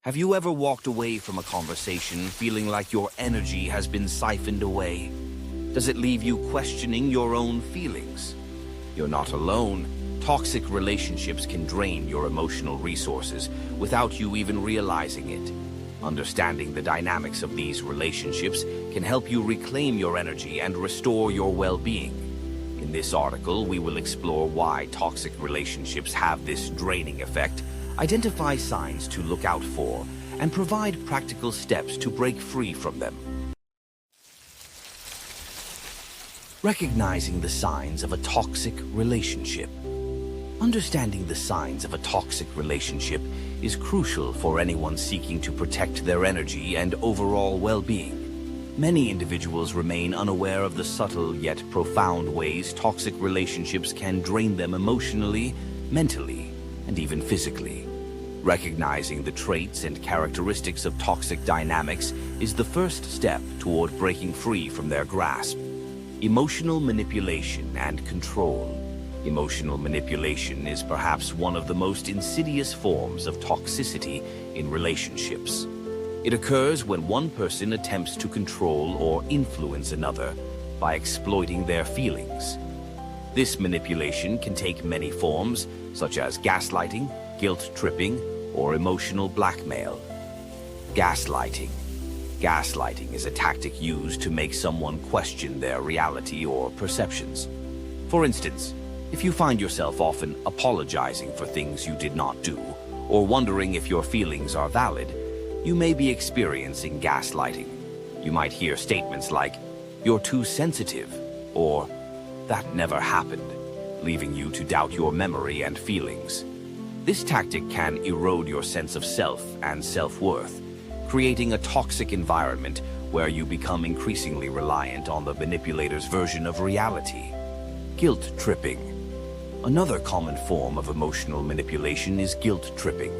Have you ever walked away from a conversation feeling like your energy has been siphoned away? Does it leave you questioning your own feelings? You're not alone. Toxic relationships can drain your emotional resources without you even realizing it. Understanding the dynamics of these relationships can help you reclaim your energy and restore your well-being. In this article, we will explore why toxic relationships have this draining effect, identify signs to look out for, and provide practical steps to break free from them. Recognizing the signs of a toxic relationship. Understanding the signs of a toxic relationship is crucial for anyone seeking to protect their energy and overall well-being. Many individuals remain unaware of the subtle yet profound ways toxic relationships can drain them emotionally, mentally, and even physically. Recognizing the traits and characteristics of toxic dynamics is the first step toward breaking free from their grasp. Emotional manipulation and control. Emotional manipulation is perhaps one of the most insidious forms of toxicity in relationships. It occurs when one person attempts to control or influence another by exploiting their feelings. This manipulation can take many forms, such as gaslighting, guilt-tripping, or emotional blackmail. Gaslighting. Gaslighting is a tactic used to make someone question their reality or perceptions. For instance, if you find yourself often apologizing for things you did not do, or wondering if your feelings are valid, you may be experiencing gaslighting. You might hear statements like, "You're too sensitive," or "That never happened," leaving you to doubt your memory and feelings. This tactic can erode your sense of self and self-worth, creating a toxic environment where you become increasingly reliant on the manipulator's version of reality. Guilt-tripping. Another common form of emotional manipulation is guilt-tripping.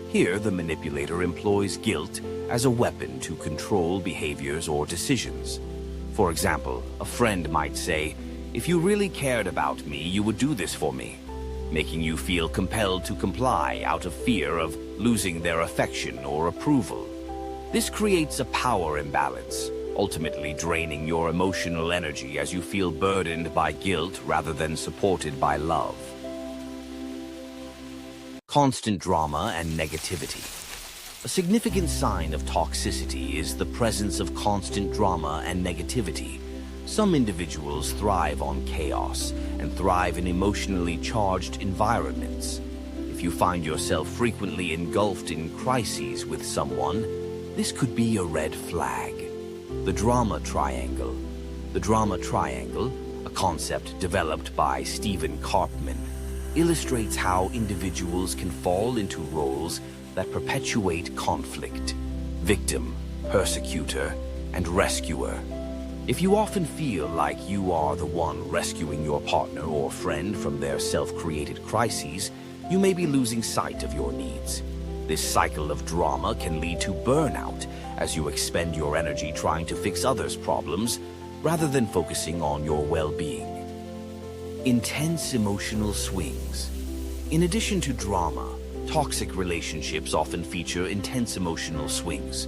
Here, the manipulator employs guilt as a weapon to control behaviors or decisions. For example, a friend might say, "If you really cared about me, you would do this for me," making you feel compelled to comply out of fear of losing their affection or approval. This creates a power imbalance, ultimately draining your emotional energy as you feel burdened by guilt rather than supported by love. Constant drama and negativity. A significant sign of toxicity is the presence of constant drama and negativity. Some individuals thrive on chaos and thrive in emotionally charged environments. If you find yourself frequently engulfed in crises with someone, this could be a red flag. The drama triangle. The drama triangle, a concept developed by Stephen Karpman, illustrates how individuals can fall into roles that perpetuate conflict: victim, persecutor, and rescuer. If you often feel like you are the one rescuing your partner or friend from their self-created crises, you may be losing sight of your needs. This cycle of drama can lead to burnout as you expend your energy trying to fix others' problems rather than focusing on your well-being. Intense emotional swings. In addition to drama, toxic relationships often feature intense emotional swings.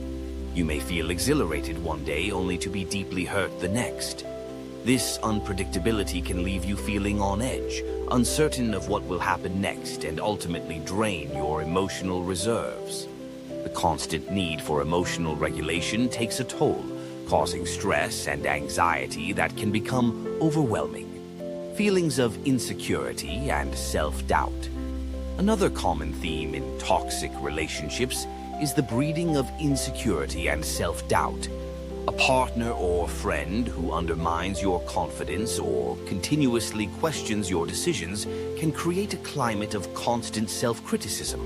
You may feel exhilarated one day only to be deeply hurt the next. This unpredictability can leave you feeling on edge, uncertain of what will happen next, and ultimately drain your emotional reserves. The constant need for emotional regulation takes a toll, causing stress and anxiety that can become overwhelming. Feelings of insecurity and self-doubt. Another common theme in toxic relationships is the breeding of insecurity and self-doubt. A partner or friend who undermines your confidence or continuously questions your decisions can create a climate of constant self-criticism.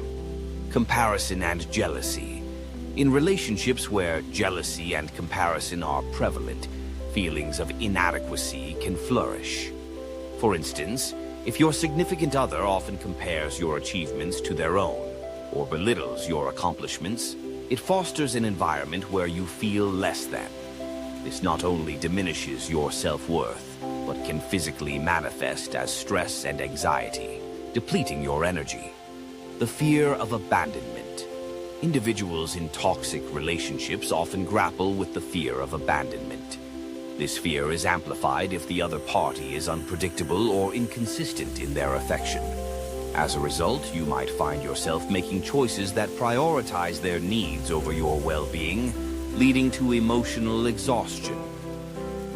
Comparison and jealousy. In relationships where jealousy and comparison are prevalent, feelings of inadequacy can flourish. For instance, if your significant other often compares your achievements to their own, or belittles your accomplishments, it fosters an environment where you feel less than. This not only diminishes your self-worth, but can physically manifest as stress and anxiety, depleting your energy. The fear of abandonment. Individuals in toxic relationships often grapple with the fear of abandonment. This fear is amplified if the other party is unpredictable or inconsistent in their affection. As a result, you might find yourself making choices that prioritize their needs over your well-being, leading to emotional exhaustion.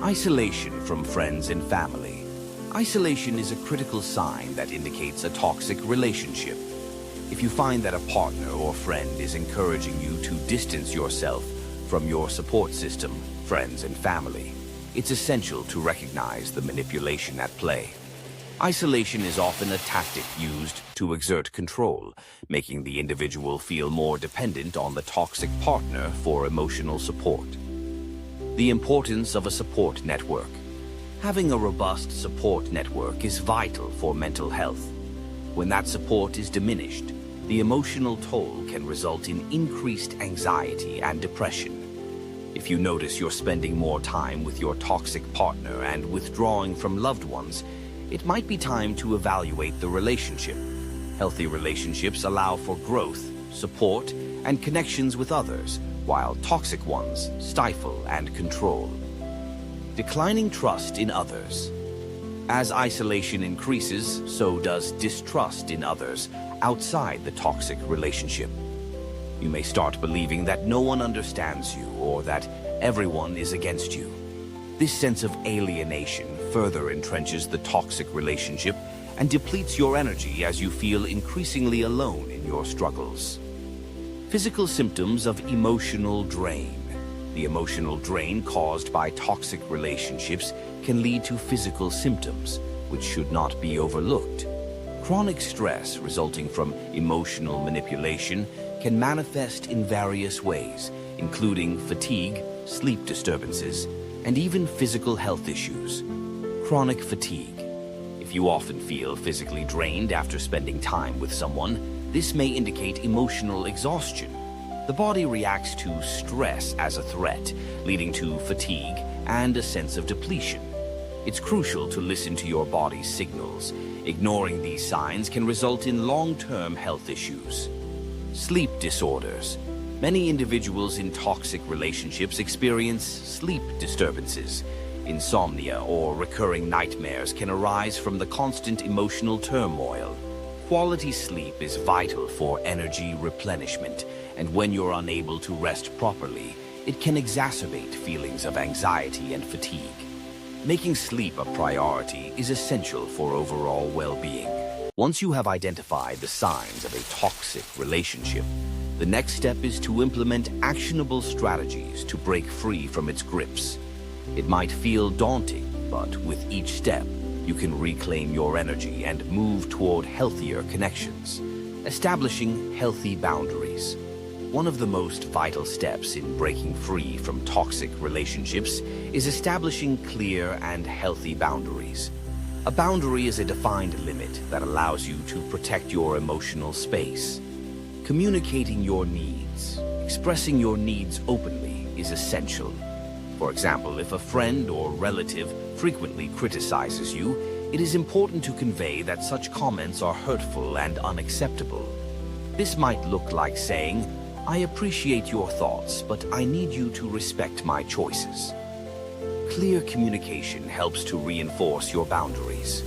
Isolation from friends and family. Isolation is a critical sign that indicates a toxic relationship. If you find that a partner or friend is encouraging you to distance yourself from your support system, friends and family, it's essential to recognize the manipulation at play. Isolation is often a tactic used to exert control, making the individual feel more dependent on the toxic partner for emotional support. The importance of a support network. Having a robust support network is vital for mental health. When that support is diminished, the emotional toll can result in increased anxiety and depression. If you notice you're spending more time with your toxic partner and withdrawing from loved ones, it might be time to evaluate the relationship. Healthy relationships allow for growth, support, and connections with others, while toxic ones stifle and control. Declining trust in others. As isolation increases, so does distrust in others outside the toxic relationship. You may start believing that no one understands you or that everyone is against you. This sense of alienation further entrenches the toxic relationship and depletes your energy as you feel increasingly alone in your struggles. Physical symptoms of emotional drain. The emotional drain caused by toxic relationships can lead to physical symptoms, which should not be overlooked. Chronic stress resulting from emotional manipulation can manifest in various ways, including fatigue, sleep disturbances, and even physical health issues. Chronic fatigue. If you often feel physically drained after spending time with someone, this may indicate emotional exhaustion. The body reacts to stress as a threat, leading to fatigue and a sense of depletion. It's crucial to listen to your body's signals. Ignoring these signs can result in long-term health issues. Sleep disorders. Many individuals in toxic relationships experience sleep disturbances. Insomnia or recurring nightmares can arise from the constant emotional turmoil. Quality sleep is vital for energy replenishment, and when you're unable to rest properly, it can exacerbate feelings of anxiety and fatigue. Making sleep a priority is essential for overall well-being. Once you have identified the signs of a toxic relationship, the next step is to implement actionable strategies to break free from its grips. It might feel daunting, but with each step, you can reclaim your energy and move toward healthier connections. Establishing healthy boundaries. One of the most vital steps in breaking free from toxic relationships is establishing clear and healthy boundaries. A boundary is a defined limit that allows you to protect your emotional space. Communicating your needs, expressing your needs openly is essential. For example, if a friend or relative frequently criticizes you, it is important to convey that such comments are hurtful and unacceptable. This might look like saying, "I appreciate your thoughts, but I need you to respect my choices." Clear communication helps to reinforce your boundaries.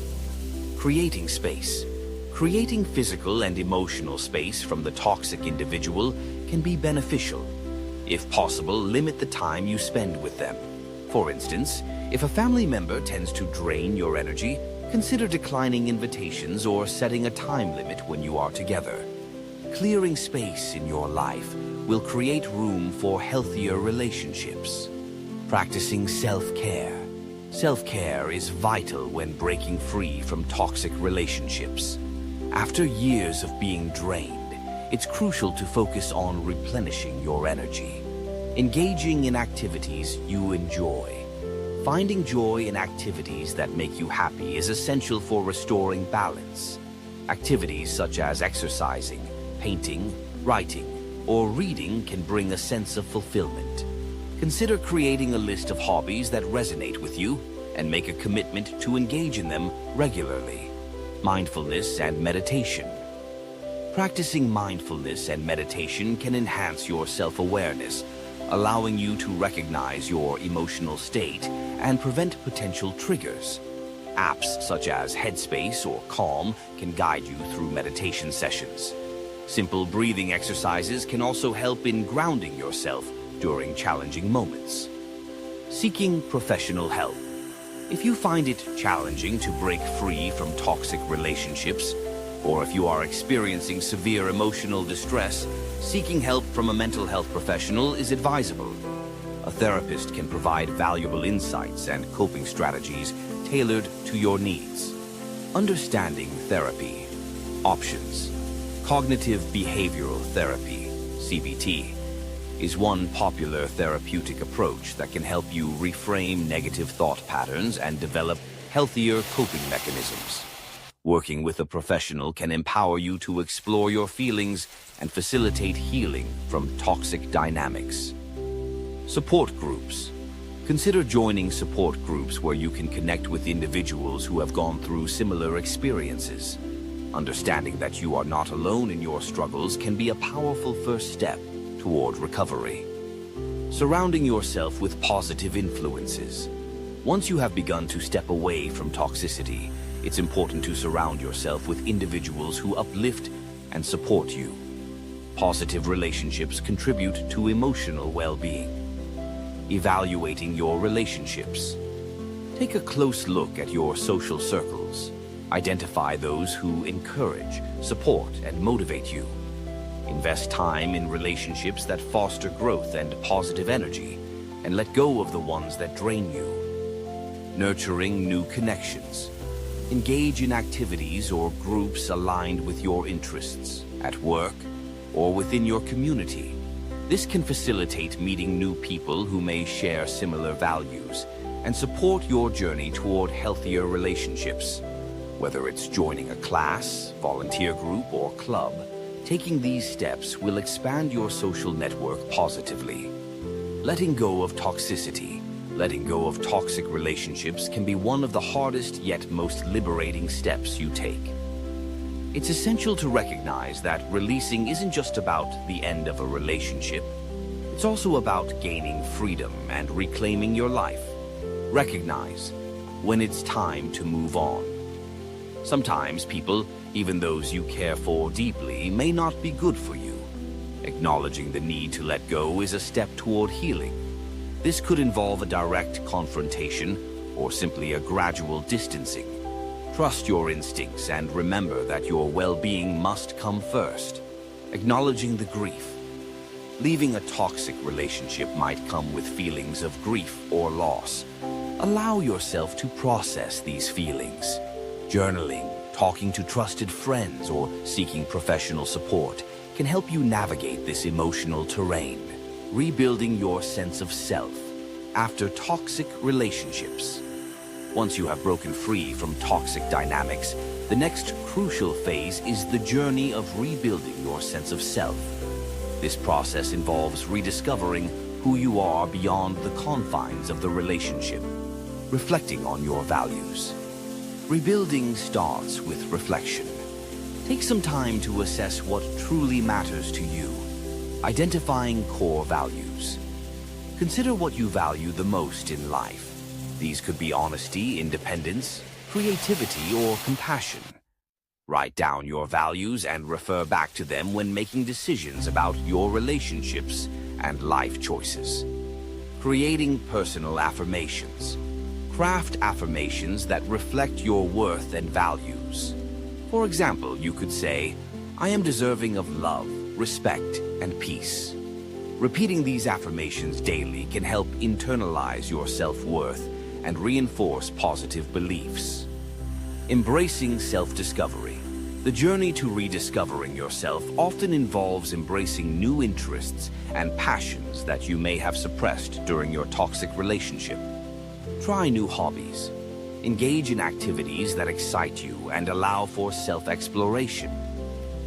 Creating space. Creating physical and emotional space from the toxic individual can be beneficial. If possible, limit the time you spend with them. For instance, if a family member tends to drain your energy, consider declining invitations or setting a time limit when you are together. Clearing space in your life will create room for healthier relationships. Practicing self-care. Self-care is vital when breaking free from toxic relationships. After years of being drained, it's crucial to focus on replenishing your energy. Engaging in activities you enjoy. Finding joy in activities that make you happy is essential for restoring balance. Activities such as exercising, painting, writing, or reading can bring a sense of fulfillment. Consider creating a list of hobbies that resonate with you and make a commitment to engage in them regularly. Mindfulness and meditation. Practicing mindfulness and meditation can enhance your self-awareness, allowing you to recognize your emotional state and prevent potential triggers. Apps such as Headspace or Calm can guide you through meditation sessions. Simple breathing exercises can also help in grounding yourself during challenging moments. Seeking professional help. If you find it challenging to break free from toxic relationships, or if you are experiencing severe emotional distress, seeking help from a mental health professional is advisable. A therapist can provide valuable insights and coping strategies tailored to your needs. Understanding therapy. Options. Cognitive behavioral therapy, CBT, is one popular therapeutic approach that can help you reframe negative thought patterns and develop healthier coping mechanisms. Working with a professional can empower you to explore your feelings and facilitate healing from toxic dynamics. Support groups. Consider joining support groups where you can connect with individuals who have gone through similar experiences. Understanding that you are not alone in your struggles can be a powerful first step toward recovery. Surrounding yourself with positive influences. Once you have begun to step away from toxicity, it's important to surround yourself with individuals who uplift and support you. Positive relationships contribute to emotional well-being. Evaluating your relationships. Take a close look at your social circles. Identify those who encourage, support, and motivate you. Invest time in relationships that foster growth and positive energy, and let go of the ones that drain you. Nurturing new connections. Engage in activities or groups aligned with your interests, at work, or within your community. This can facilitate meeting new people who may share similar values and support your journey toward healthier relationships. Whether it's joining a class, volunteer group, or club, taking these steps will expand your social network positively. Letting go of toxicity. Letting go of toxic relationships can be one of the hardest yet most liberating steps you take. It's essential to recognize that releasing isn't just about the end of a relationship. It's also about gaining freedom and reclaiming your life. Recognize when it's time to move on. Sometimes people, even those you care for deeply, may not be good for you. Acknowledging the need to let go is a step toward healing. This could involve a direct confrontation or simply a gradual distancing. Trust your instincts and remember that your well-being must come first. Acknowledging the grief. Leaving a toxic relationship might come with feelings of grief or loss. Allow yourself to process these feelings. Journaling, talking to trusted friends, or seeking professional support can help you navigate this emotional terrain. Rebuilding your sense of self after toxic relationships. Once you have broken free from toxic dynamics, the next crucial phase is the journey of rebuilding your sense of self. This process involves rediscovering who you are beyond the confines of the relationship, reflecting on your values. Rebuilding starts with reflection. Take some time to assess what truly matters to you. Identifying core values. Consider what you value the most in life. These could be honesty, independence, creativity, or compassion. Write down your values and refer back to them when making decisions about your relationships and life choices. Creating personal affirmations. Craft affirmations that reflect your worth and values. For example, you could say, "I am deserving of love, respect, and peace." Repeating these affirmations daily can help internalize your self-worth and reinforce positive beliefs. Embracing self-discovery. The journey to rediscovering yourself often involves embracing new interests and passions that you may have suppressed during your toxic relationship. Try new hobbies. Engage in activities that excite you and allow for self-exploration.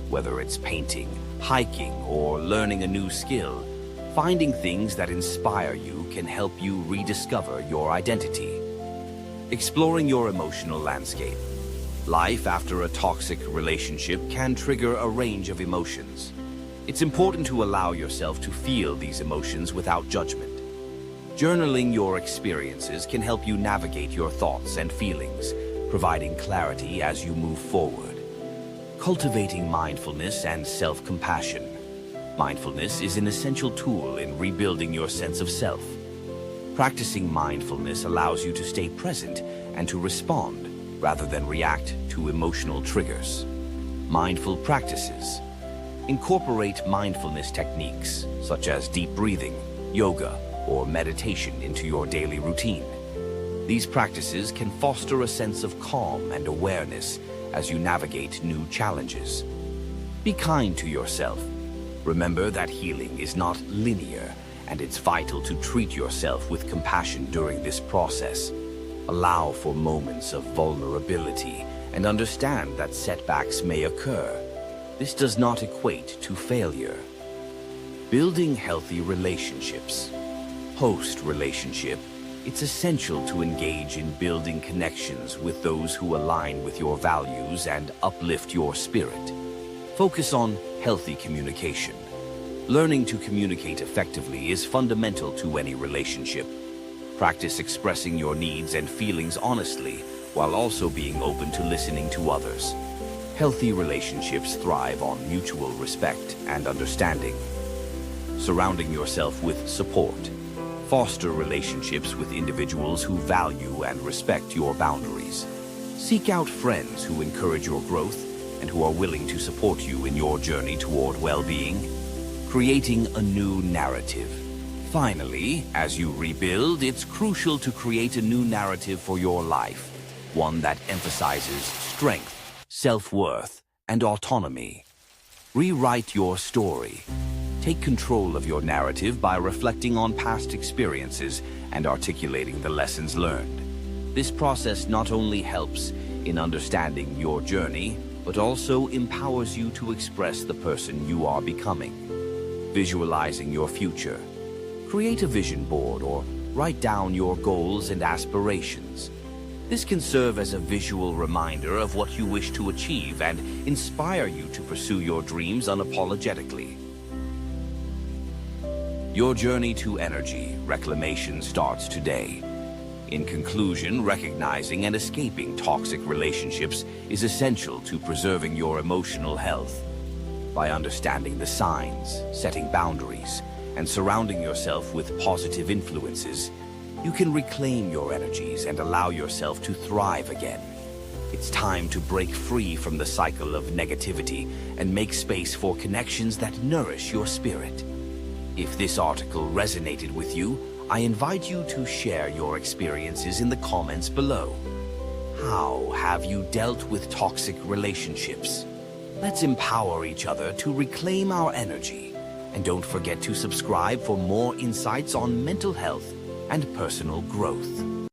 Whether it's painting, hiking, or learning a new skill, finding things that inspire you can help you rediscover your identity. Exploring your emotional landscape. Life after a toxic relationship can trigger a range of emotions. It's important to allow yourself to feel these emotions without judgment. Journaling your experiences can help you navigate your thoughts and feelings, providing clarity as you move forward. Cultivating mindfulness and self-compassion. Mindfulness is an essential tool in rebuilding your sense of self. Practicing mindfulness allows you to stay present and to respond rather than react to emotional triggers. Mindful practices. Incorporate mindfulness techniques such as deep breathing, yoga, or meditation into your daily routine. These practices can foster a sense of calm and awareness as you navigate new challenges. Be kind to yourself. Remember that healing is not linear, and it's vital to treat yourself with compassion during this process. Allow for moments of vulnerability and understand that setbacks may occur. This does not equate to failure. Building healthy relationships. Post-relationship, it's essential to engage in building connections with those who align with your values and uplift your spirit. Focus on healthy communication. Learning to communicate effectively is fundamental to any relationship. Practice expressing your needs and feelings honestly, while also being open to listening to others. Healthy relationships thrive on mutual respect and understanding. Surrounding yourself with support. Foster relationships with individuals who value and respect your boundaries. Seek out friends who encourage your growth and who are willing to support you in your journey toward well-being. Creating a new narrative. Finally, as you rebuild, it's crucial to create a new narrative for your life, one that emphasizes strength, self-worth, and autonomy. Rewrite your story. Take control of your narrative by reflecting on past experiences and articulating the lessons learned. This process not only helps in understanding your journey, but also empowers you to express the person you are becoming. Visualizing your future. Create a vision board or write down your goals and aspirations. This can serve as a visual reminder of what you wish to achieve and inspire you to pursue your dreams unapologetically. Your journey to energy reclamation starts today. In conclusion, recognizing and escaping toxic relationships is essential to preserving your emotional health. By understanding the signs, setting boundaries, and surrounding yourself with positive influences, you can reclaim your energies and allow yourself to thrive again. It's time to break free from the cycle of negativity and make space for connections that nourish your spirit. If this article resonated with you, I invite you to share your experiences in the comments below. How have you dealt with toxic relationships? Let's empower each other to reclaim our energy. And don't forget to subscribe for more insights on mental health and personal growth.